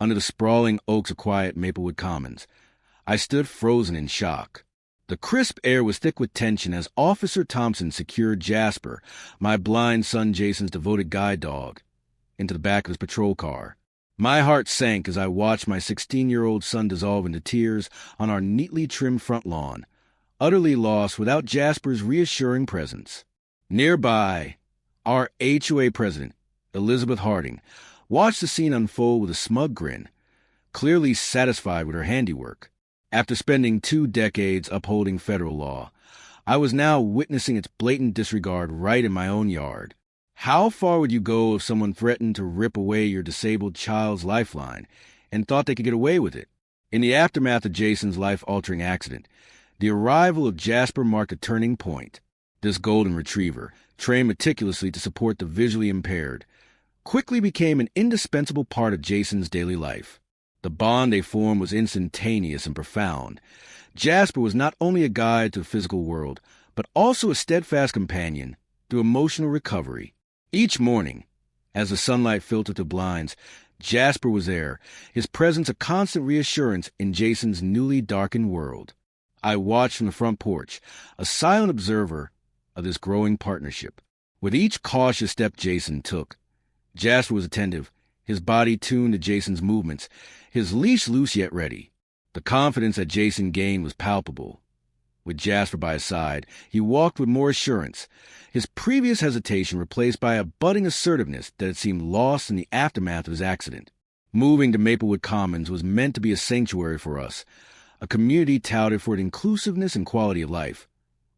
under the sprawling oaks of quiet Maplewood Commons. I stood frozen in shock. The crisp air was thick with tension as Officer Thompson secured Jasper, my blind son Jason's devoted guide dog, into the back of his patrol car. My heart sank as I watched my 16-year-old son dissolve into tears on our neatly trimmed front lawn, utterly lost without Jasper's reassuring presence. Nearby, our HOA president, Elizabeth Harding, watched the scene unfold with a smug grin, clearly satisfied with her handiwork. After spending 2 decades upholding federal law, I was now witnessing its blatant disregard right in my own yard. How far would you go if someone threatened to rip away your disabled child's lifeline and thought they could get away with it? In the aftermath of Jason's life-altering accident, the arrival of Jasper marked a turning point. This golden retriever, trained meticulously to support the visually impaired, quickly became an indispensable part of Jason's daily life. The bond they formed was instantaneous and profound. Jasper was not only a guide to the physical world, but also a steadfast companion through emotional recovery. Each morning, as the sunlight filtered through blinds, Jasper was there, his presence a constant reassurance in Jason's newly darkened world. I watched from the front porch, a silent observer of this growing partnership. With each cautious step Jason took, Jasper was attentive, his body tuned to Jason's movements, his leash loose yet ready. The confidence that Jason gained was palpable. With Jasper by his side, he walked with more assurance, his previous hesitation replaced by a budding assertiveness that had seemed lost in the aftermath of his accident. Moving to Maplewood Commons was meant to be a sanctuary for us, a community touted for its inclusiveness and quality of life,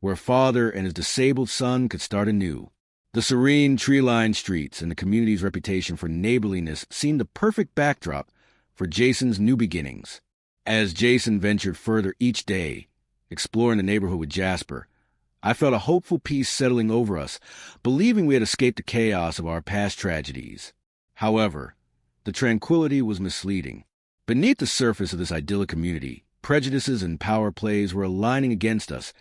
where a father and his disabled son could start anew. The serene, tree-lined streets and the community's reputation for neighborliness seemed the perfect backdrop for Jason's new beginnings. As Jason ventured further each day, exploring the neighborhood with Jasper, I felt a hopeful peace settling over us, believing we had escaped the chaos of our past tragedies. However, the tranquility was misleading. Beneath the surface of this idyllic community, prejudices and power plays were aligning against us,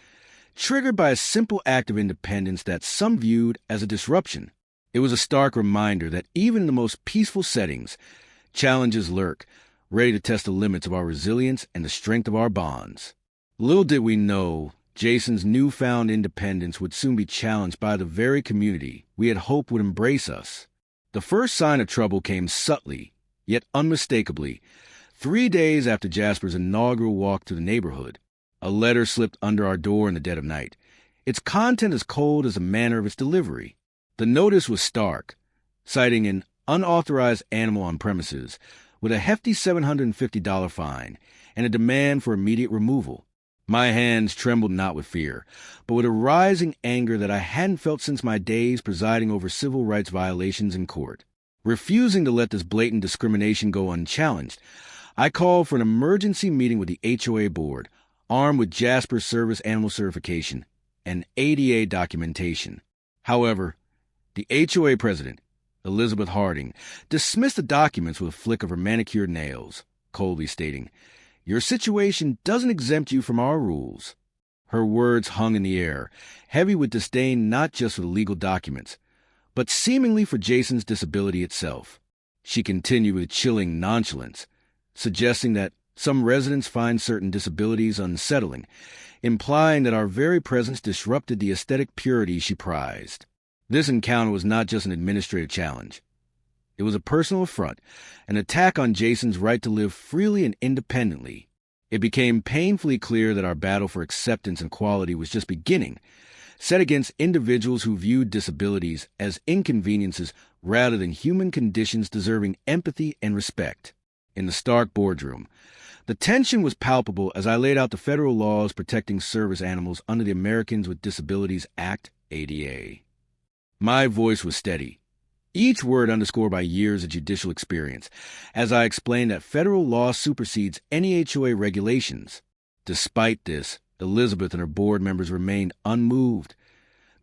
triggered by a simple act of independence that some viewed as a disruption. It was a stark reminder that even in the most peaceful settings, challenges lurk, ready to test the limits of our resilience and the strength of our bonds. Little did we know, Jason's newfound independence would soon be challenged by the very community we had hoped would embrace us. The first sign of trouble came subtly, yet unmistakably, 3 days after Jasper's inaugural walk through the neighborhood. A letter slipped under our door in the dead of night, its content as cold as the manner of its delivery. The notice was stark, citing an unauthorized animal on premises, with a hefty $750 fine and a demand for immediate removal. My hands trembled not with fear, but with a rising anger that I hadn't felt since my days presiding over civil rights violations in court. Refusing to let this blatant discrimination go unchallenged, I called for an emergency meeting with the HOA board, armed with Jasper's service animal certification and ADA documentation. However, the HOA president, Elizabeth Harding, dismissed the documents with a flick of her manicured nails, coldly stating, "Your situation doesn't exempt you from our rules." Her words hung in the air, heavy with disdain not just for the legal documents, but seemingly for Jason's disability itself. She continued with chilling nonchalance, suggesting that some residents find certain disabilities unsettling, implying that our very presence disrupted the aesthetic purity she prized. This encounter was not just an administrative challenge. It was a personal affront, an attack on Jason's right to live freely and independently. It became painfully clear that our battle for acceptance and equality was just beginning, set against individuals who viewed disabilities as inconveniences rather than human conditions deserving empathy and respect. In the stark boardroom, the tension was palpable as I laid out the federal laws protecting service animals under the Americans with Disabilities Act, ADA. My voice was steady, each word underscored by years of judicial experience, as I explained that federal law supersedes any HOA regulations. Despite this, Elizabeth and her board members remained unmoved,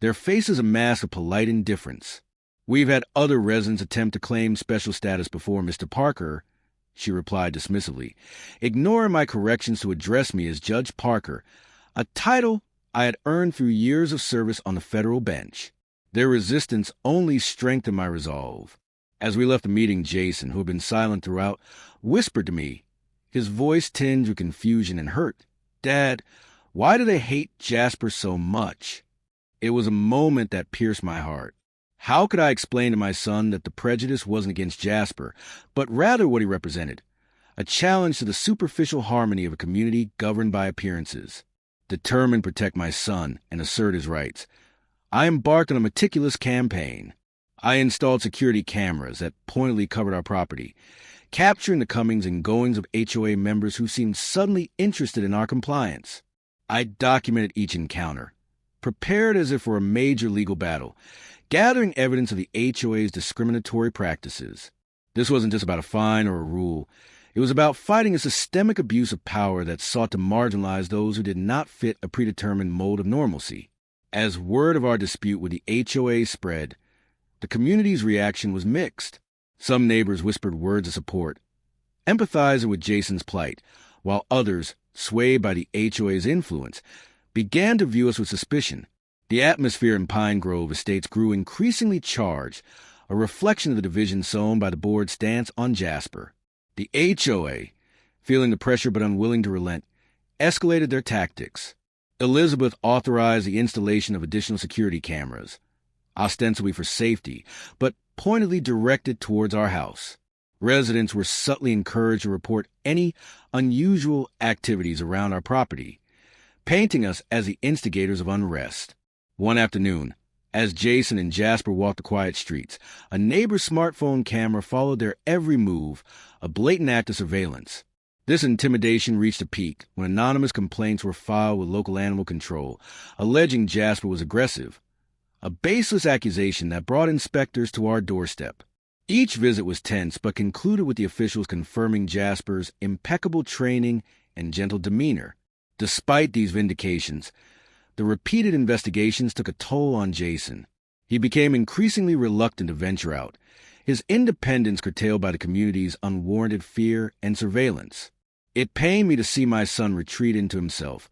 their faces a mask of polite indifference. "We've had other residents attempt to claim special status before, Mr. Parker," she replied dismissively, ignoring my corrections to address me as Judge Parker, a title I had earned through years of service on the federal bench. Their resistance only strengthened my resolve. As we left the meeting, Jason, who had been silent throughout, whispered to me, his voice tinged with confusion and hurt, "Dad, why do they hate Jasper so much?" It was a moment that pierced my heart. How could I explain to my son that the prejudice wasn't against Jasper, but rather what he represented? A challenge to the superficial harmony of a community governed by appearances. Determined to protect my son and assert his rights, I embarked on a meticulous campaign. I installed security cameras that pointedly covered our property, capturing the comings and goings of HOA members who seemed suddenly interested in our compliance. I documented each encounter, prepared as if for a major legal battle, gathering evidence of the HOA's discriminatory practices. This wasn't just about a fine or a rule. It was about fighting a systemic abuse of power that sought to marginalize those who did not fit a predetermined mold of normalcy. As word of our dispute with the HOA spread, the community's reaction was mixed. Some neighbors whispered words of support, empathizing with Jason's plight, while others, swayed by the HOA's influence, began to view us with suspicion. The atmosphere in Pine Grove Estates grew increasingly charged, a reflection of the division sown by the board's stance on Jasper. The HOA, feeling the pressure but unwilling to relent, escalated their tactics. Elizabeth authorized the installation of additional security cameras, ostensibly for safety, but pointedly directed towards our house. Residents were subtly encouraged to report any unusual activities around our property, painting us as the instigators of unrest. One afternoon, as Jason and Jasper walked the quiet streets, a neighbor's smartphone camera followed their every move, a blatant act of surveillance. This intimidation reached a peak when anonymous complaints were filed with local animal control, alleging Jasper was aggressive, a baseless accusation that brought inspectors to our doorstep. Each visit was tense but concluded with the officials confirming Jasper's impeccable training and gentle demeanor. Despite these vindications, the repeated investigations took a toll on Jason. He became increasingly reluctant to venture out, his independence curtailed by the community's unwarranted fear and surveillance. It pained me to see my son retreat into himself,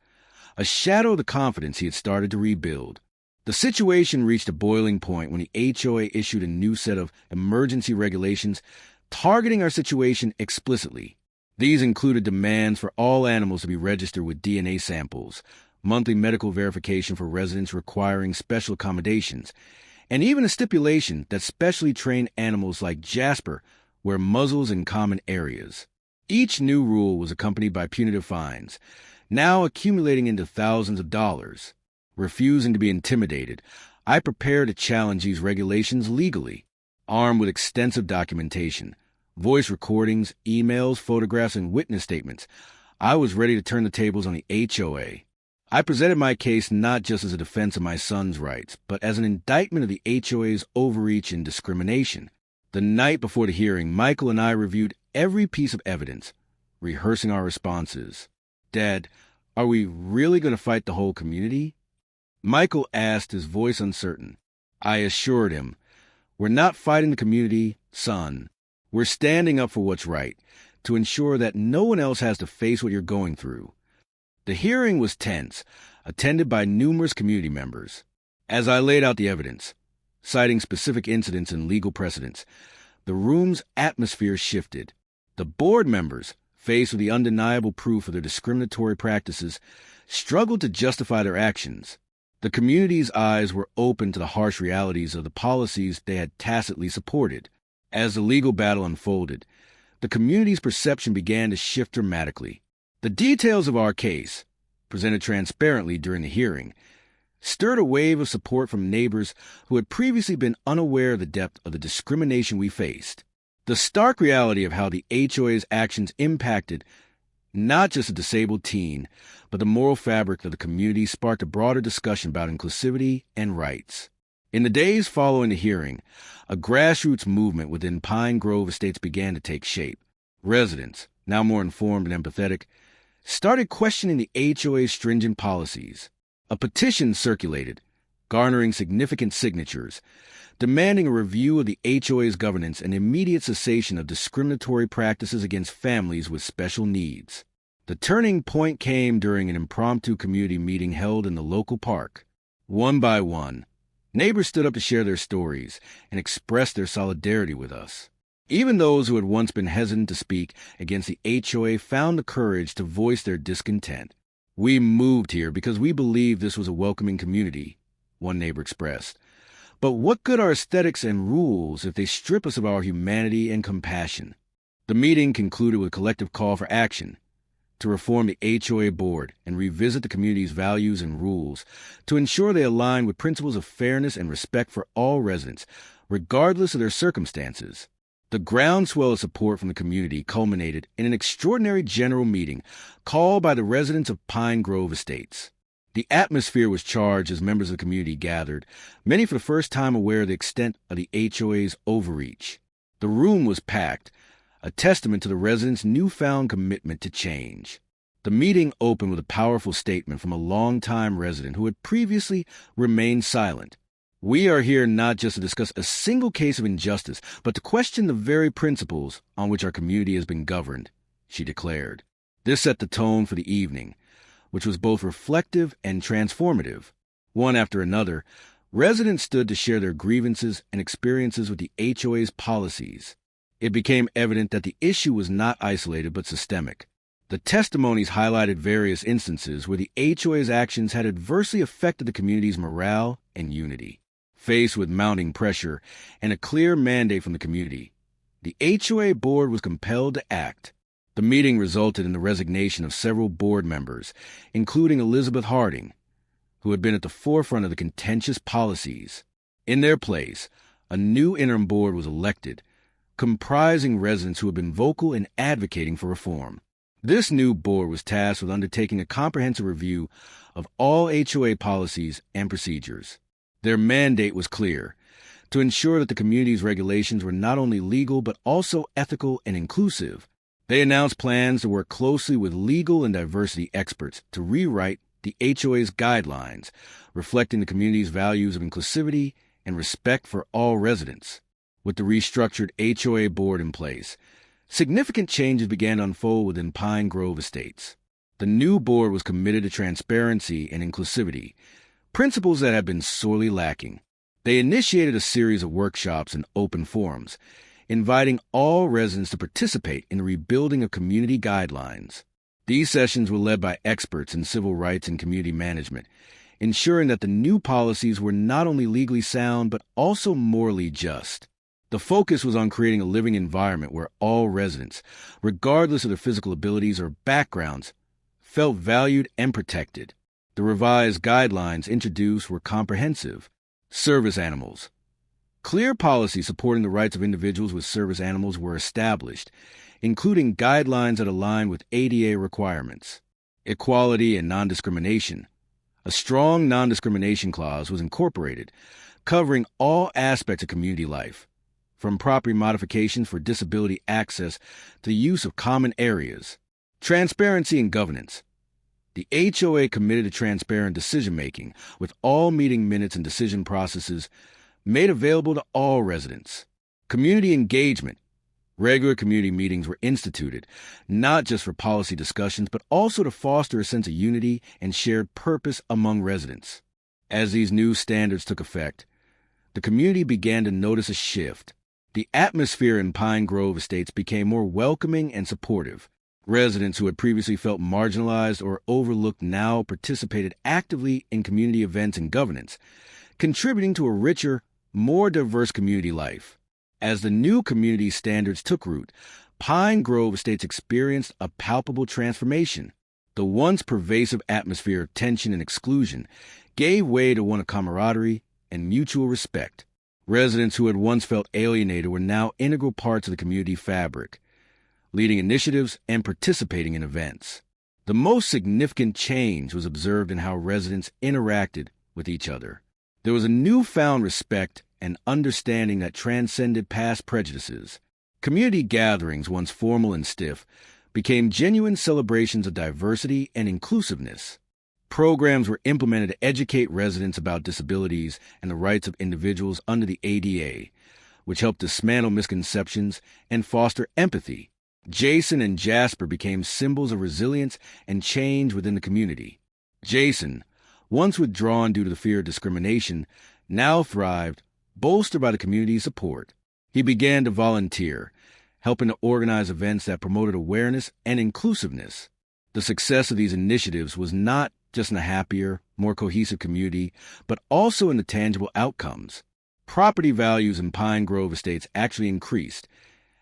a shadow of the confidence he had started to rebuild. The situation reached a boiling point when the HOA issued a new set of emergency regulations targeting our situation explicitly. These included demands for all animals to be registered with DNA samples, monthly medical verification for residents requiring special accommodations, and even a stipulation that specially trained animals like Jasper wear muzzles in common areas. Each new rule was accompanied by punitive fines, now accumulating into thousands of dollars. Refusing to be intimidated, I prepared to challenge these regulations legally. Armed with extensive documentation, voice recordings, emails, photographs, and witness statements, I was ready to turn the tables on the HOA. I presented my case not just as a defense of my son's rights, but as an indictment of the HOA's overreach and discrimination. The night before the hearing, Michael and I reviewed every piece of evidence, rehearsing our responses. "Dad, are we really going to fight the whole community?" Michael asked, his voice uncertain. I assured him, "We're not fighting the community, son. We're standing up for what's right, to ensure that no one else has to face what you're going through." The hearing was tense, attended by numerous community members. As I laid out the evidence, citing specific incidents and legal precedents, the room's atmosphere shifted. The board members, faced with the undeniable proof of their discriminatory practices, struggled to justify their actions. The community's eyes were open to the harsh realities of the policies they had tacitly supported. As the legal battle unfolded, the community's perception began to shift dramatically. The details of our case, presented transparently during the hearing, stirred a wave of support from neighbors who had previously been unaware of the depth of the discrimination we faced. The stark reality of how the HOA's actions impacted not just a disabled teen, but the moral fabric of the community sparked a broader discussion about inclusivity and rights. In the days following the hearing, a grassroots movement within Pine Grove Estates began to take shape. Residents, now more informed and empathetic, started questioning the HOA's stringent policies. A petition circulated, garnering significant signatures, demanding a review of the HOA's governance and immediate cessation of discriminatory practices against families with special needs. The turning point came during an impromptu community meeting held in the local park. One by one, Neighbors stood up to share their stories and express their solidarity with us. Even those who had once been hesitant to speak against the HOA found the courage to voice their discontent. "We moved here because we believed this was a welcoming community," one neighbor expressed. "But what good are aesthetics and rules if they strip us of our humanity and compassion?" The meeting concluded with a collective call for action to reform the HOA board and revisit the community's values and rules to ensure they align with principles of fairness and respect for all residents, regardless of their circumstances. The groundswell of support from the community culminated in an extraordinary general meeting called by the residents of Pine Grove Estates. The atmosphere was charged as members of the community gathered, many for the first time aware of the extent of the HOA's overreach. The room was packed, a testament to the residents' newfound commitment to change. The meeting opened with a powerful statement from a longtime resident who had previously remained silent. "We are here not just to discuss a single case of injustice, but to question the very principles on which our community has been governed," she declared. This set the tone for the evening, which was both reflective and transformative. One after another, residents stood to share their grievances and experiences with the HOA's policies. It became evident that the issue was not isolated but systemic. The testimonies highlighted various instances where the HOA's actions had adversely affected the community's morale and unity. Faced with mounting pressure and a clear mandate from the community, the HOA board was compelled to act. The meeting resulted in the resignation of several board members, including Elizabeth Harding, who had been at the forefront of the contentious policies. In their place, a new interim board was elected, comprising residents who had been vocal in advocating for reform. This new board was tasked with undertaking a comprehensive review of all HOA policies and procedures. Their mandate was clear: to ensure that the community's regulations were not only legal but also ethical and inclusive. They announced plans to work closely with legal and diversity experts to rewrite the HOA's guidelines, reflecting the community's values of inclusivity and respect for all residents. With the restructured HOA board in place, significant changes began to unfold within Pine Grove Estates. The new board was committed to transparency and inclusivity, principles that had been sorely lacking. They initiated a series of workshops and open forums, inviting all residents to participate in the rebuilding of community guidelines. These sessions were led by experts in civil rights and community management, ensuring that the new policies were not only legally sound but also morally just. The focus was on creating a living environment where all residents, regardless of their physical abilities or backgrounds, felt valued and protected. The revised guidelines introduced were comprehensive. Service animals. Clear policies supporting the rights of individuals with service animals were established, including guidelines that align with ADA requirements. Equality and non-discrimination. A strong non-discrimination clause was incorporated, covering all aspects of community life, from property modifications for disability access to the use of common areas. Transparency and governance. The HOA committed to transparent decision-making, with all meeting minutes and decision processes made available to all residents. Community engagement. Regular community meetings were instituted, not just for policy discussions, but also to foster a sense of unity and shared purpose among residents. As these new standards took effect, the community began to notice a shift. The atmosphere in Pine Grove Estates became more welcoming and supportive. Residents who had previously felt marginalized or overlooked now participated actively in community events and governance, contributing to a richer, more diverse community life. As the new community standards took root, Pine Grove Estates experienced a palpable transformation. The once pervasive atmosphere of tension and exclusion gave way to one of camaraderie and mutual respect. Residents who had once felt alienated were now integral parts of the community fabric, leading initiatives and participating in events. The most significant change was observed in how residents interacted with each other. There was a newfound respect and understanding that transcended past prejudices. Community gatherings, once formal and stiff, became genuine celebrations of diversity and inclusiveness. Programs were implemented to educate residents about disabilities and the rights of individuals under the ADA, which helped dismantle misconceptions and foster empathy. Jason and Jasper became symbols of resilience and change within the community. Jason, once withdrawn due to the fear of discrimination, now thrived, bolstered by the community's support. He began to volunteer, helping to organize events that promoted awareness and inclusiveness. The success of these initiatives was not just in a happier, more cohesive community, but also in the tangible outcomes. Property values in Pine Grove Estates actually increased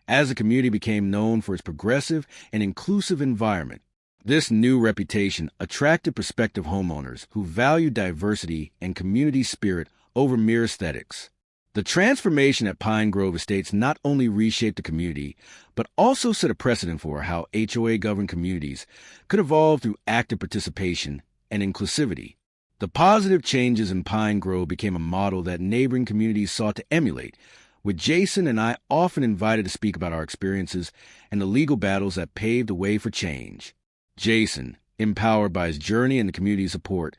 as the community became known for its progressive and inclusive environment. This new reputation attracted prospective homeowners who valued diversity and community spirit over mere aesthetics. The transformation at Pine Grove Estates not only reshaped the community, but also set a precedent for how HOA-governed communities could evolve through active participation and inclusivity. The positive changes in Pine Grove became a model that neighboring communities sought to emulate, with Jason and I often invited to speak about our experiences and the legal battles that paved the way for change. Jason, empowered by his journey and the community's support,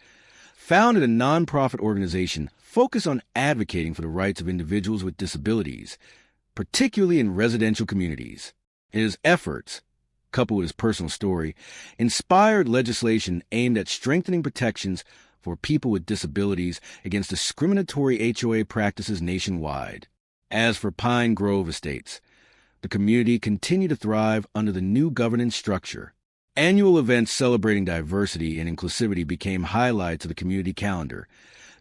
founded a nonprofit organization focused on advocating for the rights of individuals with disabilities, particularly in residential communities. His efforts, coupled with his personal story, inspired legislation aimed at strengthening protections for people with disabilities against discriminatory HOA practices nationwide. As for Pine Grove Estates, the community continued to thrive under the new governance structure. Annual events celebrating diversity and inclusivity became highlights of the community calendar,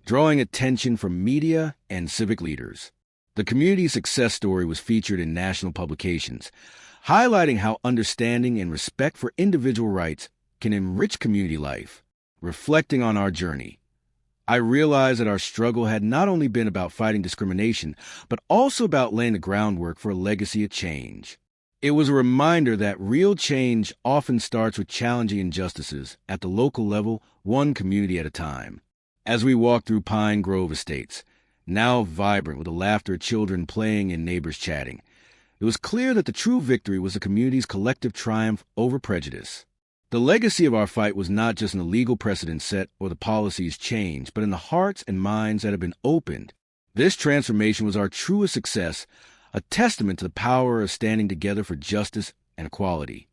drawing attention from media and civic leaders. The community success story was featured in national publications, highlighting how understanding and respect for individual rights can enrich community life. Reflecting on our journey, I realized that our struggle had not only been about fighting discrimination, but also about laying the groundwork for a legacy of change. It was a reminder that real change often starts with challenging injustices at the local level, one community at a time. As we walked through Pine Grove Estates, now vibrant with the laughter of children playing and neighbors chatting, it was clear that the true victory was the community's collective triumph over prejudice. The legacy of our fight was not just in the legal precedent set or the policies changed, but in the hearts and minds that have been opened. This transformation was our truest success, a testament to the power of standing together for justice and equality.